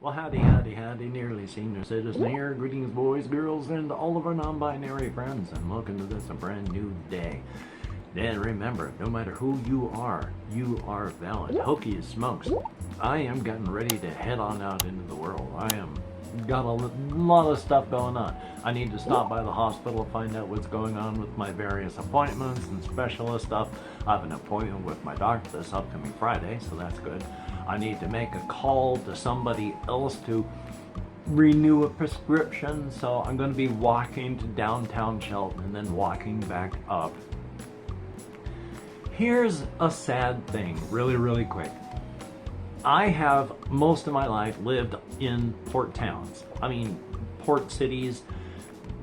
Well, howdy, howdy, howdy, nearly senior citizen here. Greetings, boys, girls, and all of our non-binary friends, and welcome to this a brand new day. And remember, no matter who you are valid. Hokey smokes. I am getting ready to head on out into the world. I am got a lot of stuff going on. I need to stop by the hospital, find out what's going on with my various appointments and specialist stuff. I have an appointment with my doctor this upcoming Friday, so that's good. I need to make a call to somebody else to renew a prescription, so I'm going to be walking to downtown Shelton and then walking back up. Here's a sad thing, really quick. I have most of my life lived in port towns. I mean, port cities.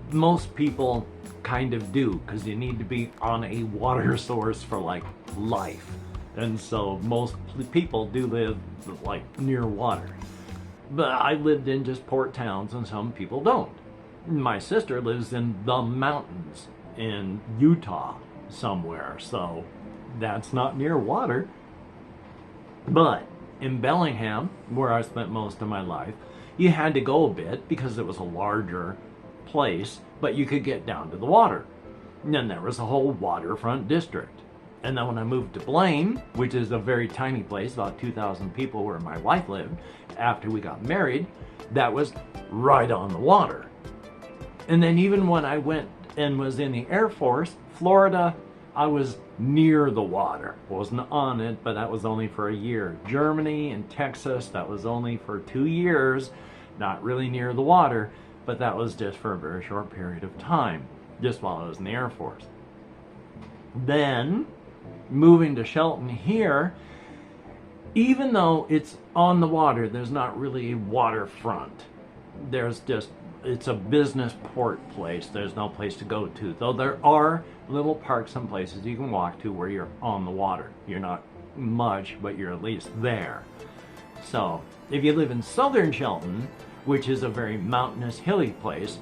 Most people kind of do, because you need to be on a water source for like life. And so most people do live like near water. But I lived in just port towns and some people don't. My sister lives in the mountains in Utah somewhere, so that's not near water. But in Bellingham, where I spent most of my life, you had to go a bit because it was a larger place, but you could get down to the water. And then there was a whole waterfront district. And then when I moved to Blaine, which is a very tiny place, about 2,000 people where my wife lived, after we got married, that was right on the water. And then even when I went and was in the Air Force, Florida, I was near the water. Wasn't on it, but that was only for a year. Germany and Texas, that was only for 2 years, not really near the water, but that was just for a very short period of time, just while I was in the Air Force. Then, moving to Shelton here, even though it's on the water, there's not really a waterfront. There's just, it's a business port place. There's no place to go to. Though there are little parks and places you can walk to where you're on the water. You're not much, but you're at least there. So, if you live in southern Shelton, which is a very mountainous, hilly place,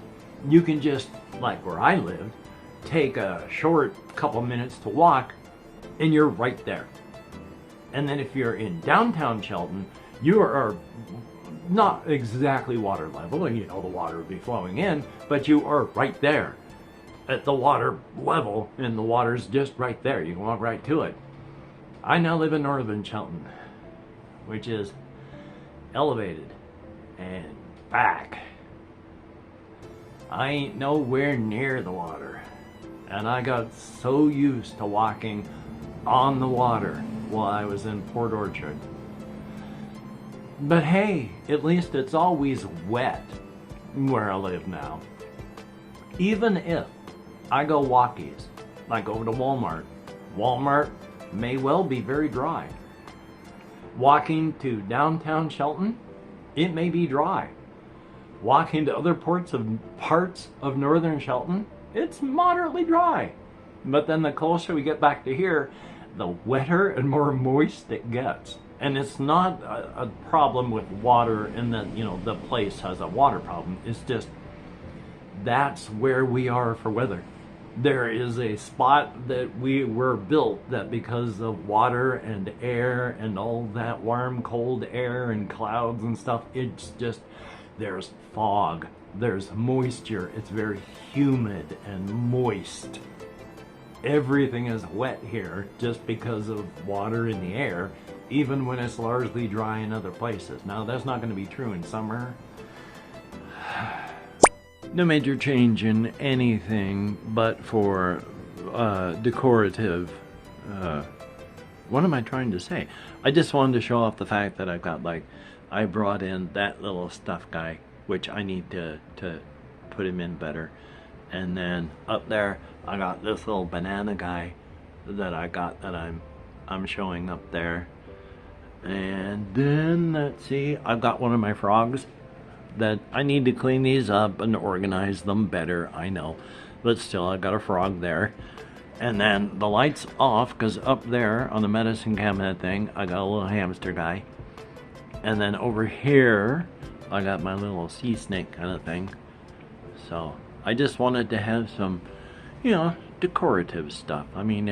you can just, like where I lived, take a short couple minutes to walk, and you're right there. And then if you're in downtown Shelton, you are not exactly water level, and you know the water would be flowing in, but you are right there at the water level, and the water's just right there. You can walk right to it. I now live in northern Shelton, which is elevated and back. I ain't nowhere near the water, and I got so used to walking on the water while I was in Port Orchard. But hey, at least it's always wet where I live now. Even if I go walkies, like over to Walmart may well be very dry. Walking to downtown Shelton, it may be dry. Walking to other parts of northern Shelton, it's moderately dry. But then the closer we get back to here, the wetter and more moist it gets. And it's not a problem with water in that, you know, the place has a water problem. It's just, that's where we are for weather. There is a spot that we were built that because of water and air and all that warm, cold air and clouds and stuff, it's just, there's fog, there's moisture, it's very humid and moist. Everything is wet here just because of water in the air, even when it's largely dry in other places. Now, that's not going to be true in summer. No major change in anything but for decorative. What am I trying to say? I just wanted to show off the fact that I've got, like, I brought in that little stuff guy, which I need to put him in better. And then up there, I got this little banana guy that I got that I'm showing up there. And then, let's see, I've got one of my frogs that I need to clean these up and organize them better, I know. But still, I've got a frog there. And then the light's off, because up there on the medicine cabinet thing, I got a little hamster guy. And then over here, I got my little sea snake kind of thing. So, I just wanted to have some, you know, decorative stuff. I mean,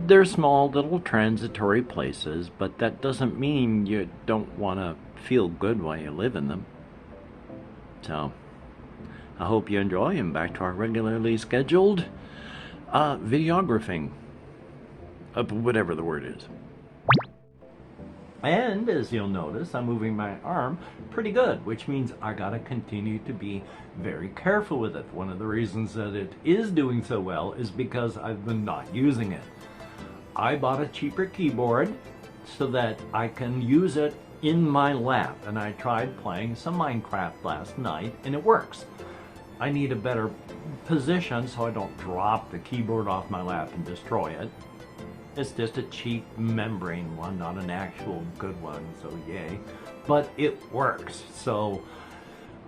they're small little transitory places, but that doesn't mean you don't want to feel good while you live in them. So I hope you enjoy, and back to our regularly scheduled videographing, whatever the word is. And as you'll notice, I'm moving my arm pretty good, which means I gotta continue to be very careful with it. One of the reasons that it is doing so well is because I've been not using it. I bought a cheaper keyboard so that I can use it in my lap, and I tried playing some Minecraft last night and it works. I need a better position so I don't drop the keyboard off my lap and destroy it. It's just a cheap membrane one, not an actual good one, so yay. But it works, so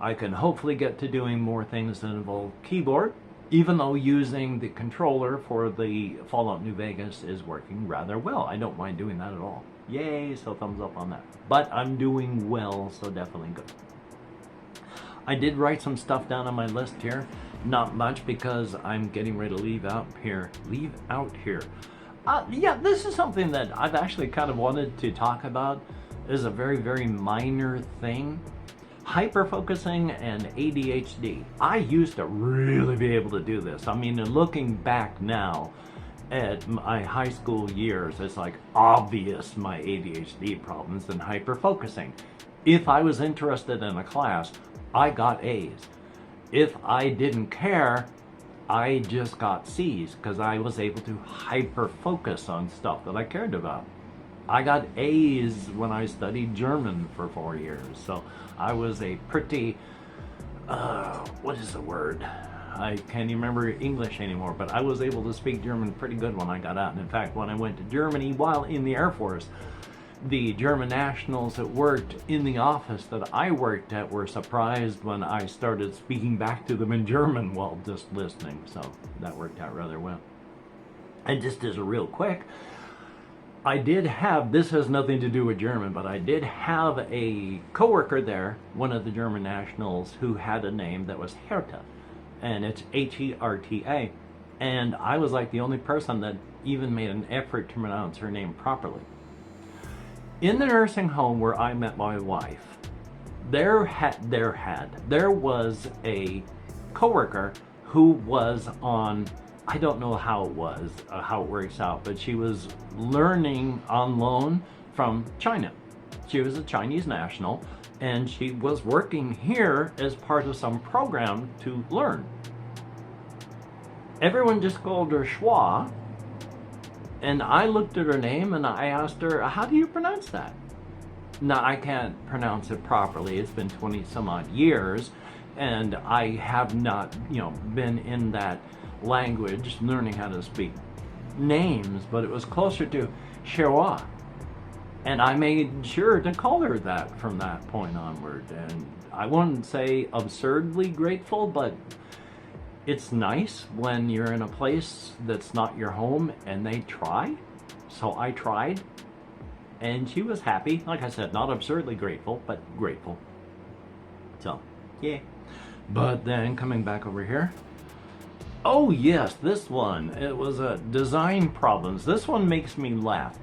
I can hopefully get to doing more things that involve keyboard, even though using the controller for the Fallout New Vegas is working rather well. I don't mind doing that at all. Yay, so thumbs up on that. But I'm doing well, so definitely good. I did write some stuff down on my list here. Not much, because I'm getting ready to leave out here. Yeah, this is something that I've actually kind of wanted to talk about. Is a very, very minor thing. Hyperfocusing and ADHD. I used to really be able to do this. I mean, looking back now at my high school years, it's like obvious my ADHD problems and hyperfocusing. If I was interested in a class, I got A's. If I didn't care, I just got C's because I was able to hyper focus on stuff that I cared about. I got A's when I studied German for 4 years, so I was a pretty, what is the word? I can't even remember English anymore, but I was able to speak German pretty good when I got out. And in fact, when I went to Germany while in the Air Force, the German nationals that worked in the office that I worked at were surprised when I started speaking back to them in German while just listening, so that worked out rather well. And just as a real quick, I did have, this has nothing to do with German, but I did have a coworker there, one of the German nationals, who had a name that was Herta, and it's H-E-R-T-A, and I was like the only person that even made an effort to pronounce her name properly. In the nursing home where I met my wife, there was a coworker who was on, I don't know how it works out, but she was learning on loan from China. She was a Chinese national, and she was working here as part of some program to learn. Everyone just called her Schwa. And I looked at her name and I asked her, how do you pronounce that? Now, I can't pronounce it properly. It's been 20 some odd years, and I have not, been in that language learning how to speak names, but it was closer to Shewa. And I made sure to call her that from that point onward. And I wouldn't say absurdly grateful, but it's nice when you're in a place that's not your home and they try. So I tried, and she was happy. Like I said, not absurdly grateful, but grateful. So, yeah. But then coming back over here. Oh yes, this one. It was design problems. This one makes me laugh.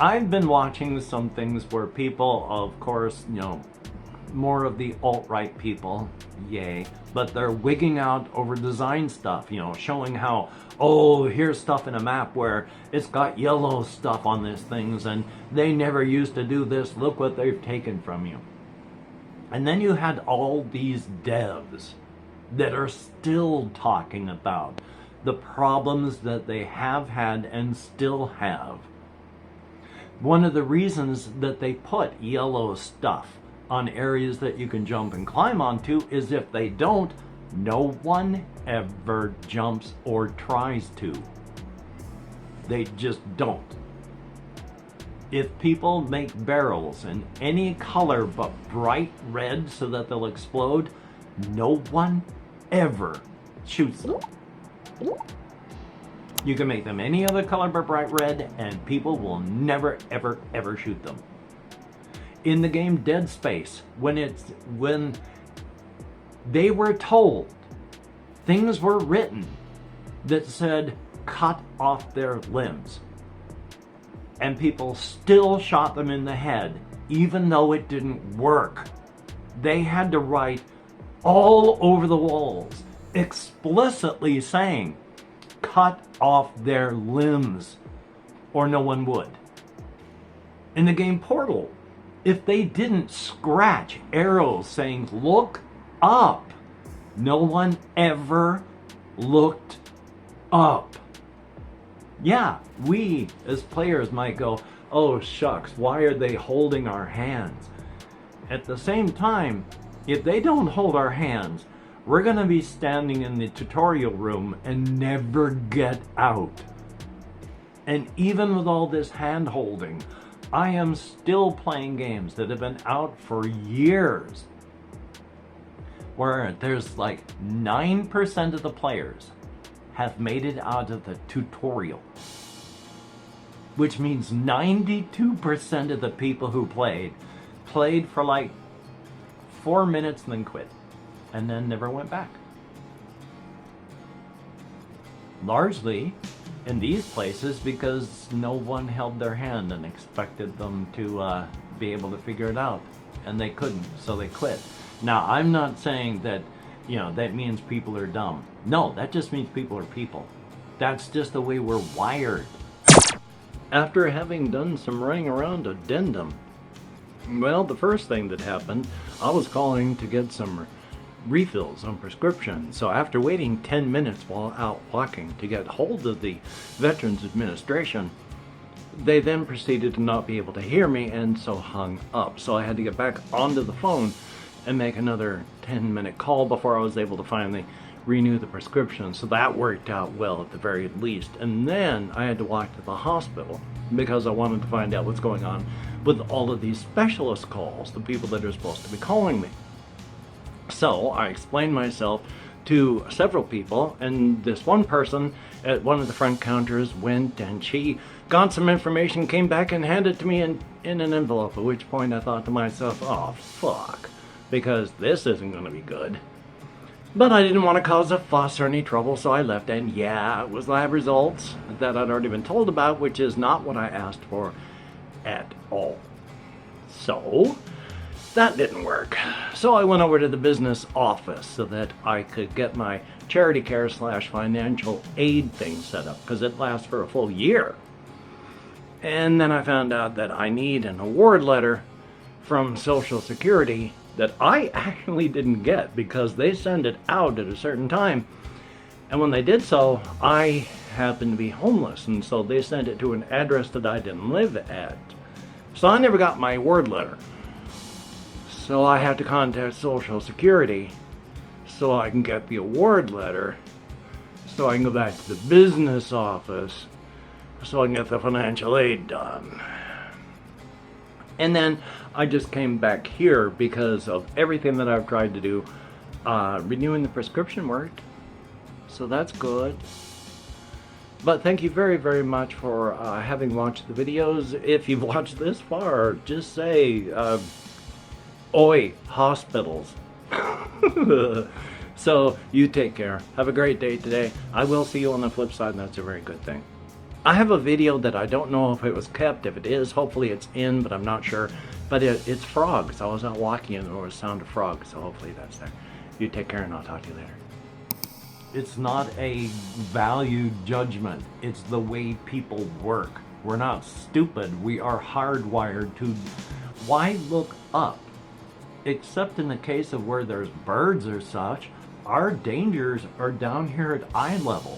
I've been watching some things where people, of course, more of the alt-right people, yay, but they're wigging out over design stuff, showing how, oh, here's stuff in a map where it's got yellow stuff on these things and they never used to do this, look what they've taken from you. And then you had all these devs that are still talking about the problems that they have had and still have. One of the reasons that they put yellow stuff on areas that you can jump and climb onto is if they don't, no one ever jumps or tries to. They just don't. If people make barrels in any color but bright red so that they'll explode, no one ever shoots them. You can make them any other color but bright red and people will never ever ever shoot them. In the game Dead Space, when they were told, things were written that said, cut off their limbs. And people still shot them in the head, even though it didn't work. They had to write all over the walls, explicitly saying, cut off their limbs, or no one would. In the game Portal, if they didn't scratch arrows saying, look up, no one ever looked up. Yeah, we as players might go, oh shucks, why are they holding our hands? At the same time, if they don't hold our hands, we're going to be standing in the tutorial room and never get out. And even with all this hand holding, I am still playing games that have been out for years where there's like 9% of the players have made it out of the tutorial, which means 92% of the people who played for like 4 minutes and then quit, and then never went back. Largely in these places because no one held their hand and expected them to be able to figure it out, and they couldn't, so they quit. Now, I'm not saying that, you know, that means people are dumb. No, that just means people are people. That's just the way we're wired. After having done some running around addendum, well, the first thing that happened, I was calling to get some refills on prescriptions. So after waiting 10 minutes while out walking to get hold of the Veterans Administration, they then proceeded to not be able to hear me and so hung up. So I had to get back onto the phone and make another 10-minute call before I was able to finally renew the prescription. So that worked out well at the very least. And then I had to walk to the hospital because I wanted to find out what's going on with all of these specialist calls, the people that are supposed to be calling me. So I explained myself to several people, and this one person at one of the front counters went and she got some information, came back and handed it to me in an envelope, at which point I thought to myself, oh fuck, because this isn't going to be good. But I didn't want to cause a fuss or any trouble, so I left, and yeah, it was lab results that I'd already been told about, which is not what I asked for at all. So that didn't work. So I went over to the business office so that I could get my charity care / financial aid thing set up, because it lasts for a full year. And then I found out that I need an award letter from Social Security that I actually didn't get because they send it out at a certain time. And when they did so, I happened to be homeless, and so they sent it to an address that I didn't live at. So I never got my award letter. So I had to contact Social Security so I can get the award letter, so I can go back to the business office, so I can get the financial aid done. And then I just came back here because of everything that I've tried to do. Renewing the prescription worked, so that's good. But thank you very, very much for having watched the videos. If you've watched this far, just say, oi, hospitals. So you take care. Have a great day today. I will see you on the flip side, and that's a very good thing. I have a video that I don't know if it was kept. If it is, hopefully it's in, but I'm not sure. But it's frogs. I was out walking and there was sound of frogs, so hopefully that's there. You take care, and I'll talk to you later. It's not a value judgment. It's the way people work. We're not stupid. We are hardwired to... Why look up? Except in the case of where there's birds or such, our dangers are down here at eye level.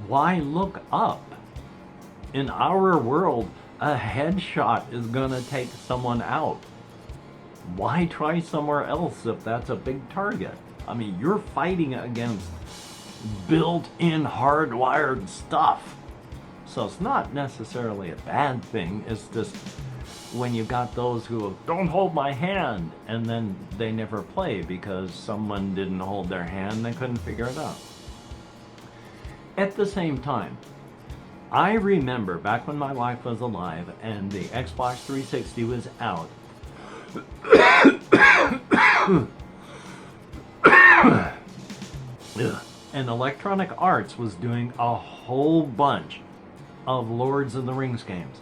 Why look up? In our world, a headshot is gonna take someone out. Why try somewhere else if that's a big target? I mean, you're fighting against built-in hardwired stuff. So it's not necessarily a bad thing. It's just when you got those who don't hold my hand, and then they never play because someone didn't hold their hand, they couldn't figure it out. At the same time, I remember back when my wife was alive and the Xbox 360 was out. And Electronic Arts was doing a whole bunch of Lords of the Rings games.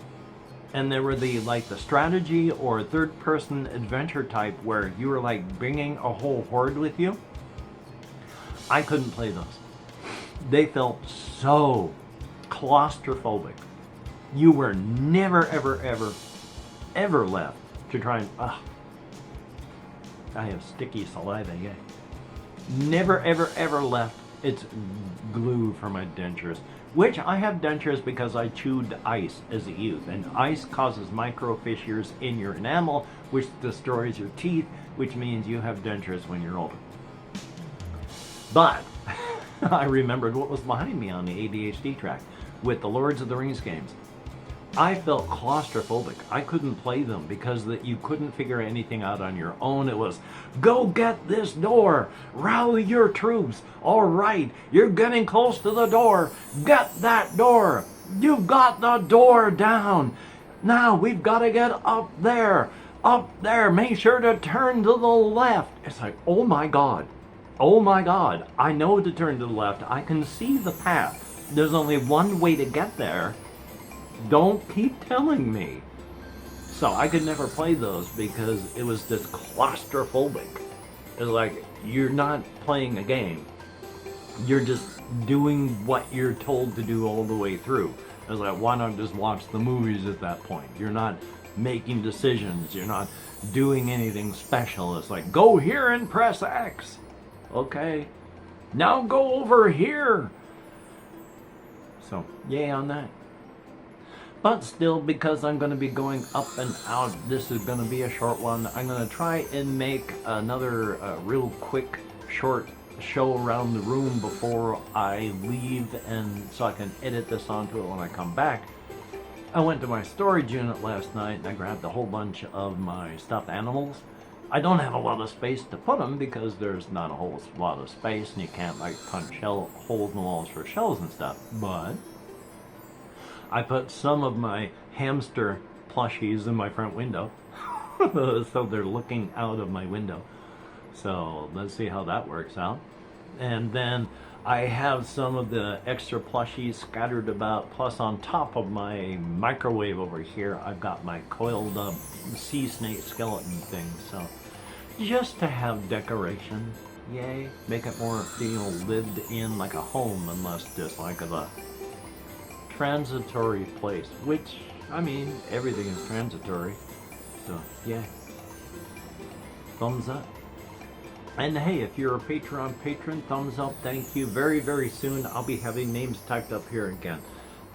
And they were the strategy or third person adventure type where you were like bringing a whole horde with you. I couldn't play those. They felt so claustrophobic. You were never, ever, ever, ever left to try and... I have sticky saliva, yeah. Never, ever, ever left. It's glue for my dentures. Which I have dentures because I chewed ice as a youth. And ice causes micro fissures in your enamel, which destroys your teeth, which means you have dentures when you're older. But I remembered what was behind me on the ADHD track with the Lords of the Rings games. I felt claustrophobic. I couldn't play them because you couldn't figure anything out on your own. It was, go get this door, rally your troops. All right, you're getting close to the door. Get that door. You've got the door down. Now we've got to get up there. Up there, make sure to turn to the left. It's like, oh my God. Oh my God, I know to turn to the left. I can see the path. There's only one way to get there. Don't keep telling me. So I could never play those because it was just claustrophobic. It's like, you're not playing a game. You're just doing what you're told to do all the way through. It's like, why not just watch the movies at that point? You're not making decisions. You're not doing anything special. It's like, go here and press X. Okay. Now go over here. So, yay on that. But still, because I'm going to be going up and out, this is going to be a short one. I'm going to try and make another real quick, short show around the room before I leave, and so I can edit this onto it when I come back. I went to my storage unit last night and I grabbed a whole bunch of my stuffed animals. I don't have a lot of space to put them because there's not a whole lot of space and you can't like punch holes in the walls for shells and stuff, but I put some of my hamster plushies in my front window. So they're looking out of my window. So let's see how that works out. And then I have some of the extra plushies scattered about, plus on top of my microwave over here, I've got my coiled sea snake skeleton thing. So just to have decoration, yay, make it more feel lived in like a home and less just like a transitory place, which, I mean, everything is transitory. So, yeah. Thumbs up. And hey, if you're a Patreon patron, thumbs up, thank you. Very, very soon, I'll be having names typed up here again.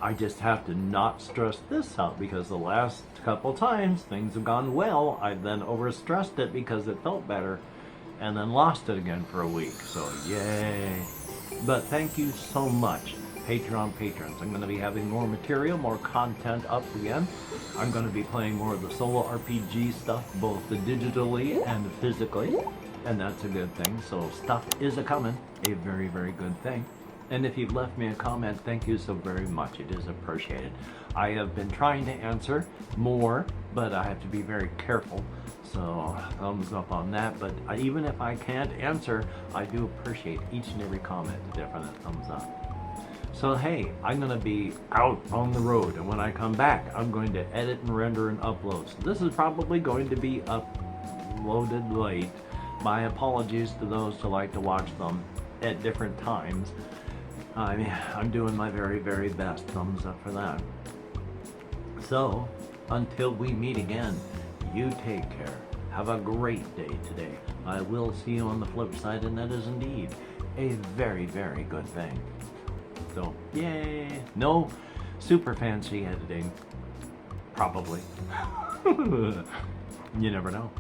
I just have to not stress this out because the last couple times things have gone well. I've then overstressed it because it felt better and then lost it again for a week. So, yay. But thank you so much, Patreon patrons. I'm going to be having more material, more content up again. I'm going to be playing more of the solo RPG stuff, both digitally and physically. And that's a good thing. So stuff is a-coming, a very, very good thing. And if you've left me a comment, thank you so very much. It is appreciated. I have been trying to answer more, but I have to be very careful. So thumbs up on that. But even if I can't answer, I do appreciate each and every comment. Definite thumbs up. So hey, I'm going to be out on the road. And when I come back, I'm going to edit and render and upload. So this is probably going to be uploaded late. My apologies to those who like to watch them at different times. I'm doing my very, very best. Thumbs up for that. So, until we meet again, you take care. Have a great day today. I will see you on the flip side, and that is indeed a very, very good thing. So, yay! No super fancy editing. Probably. You never know.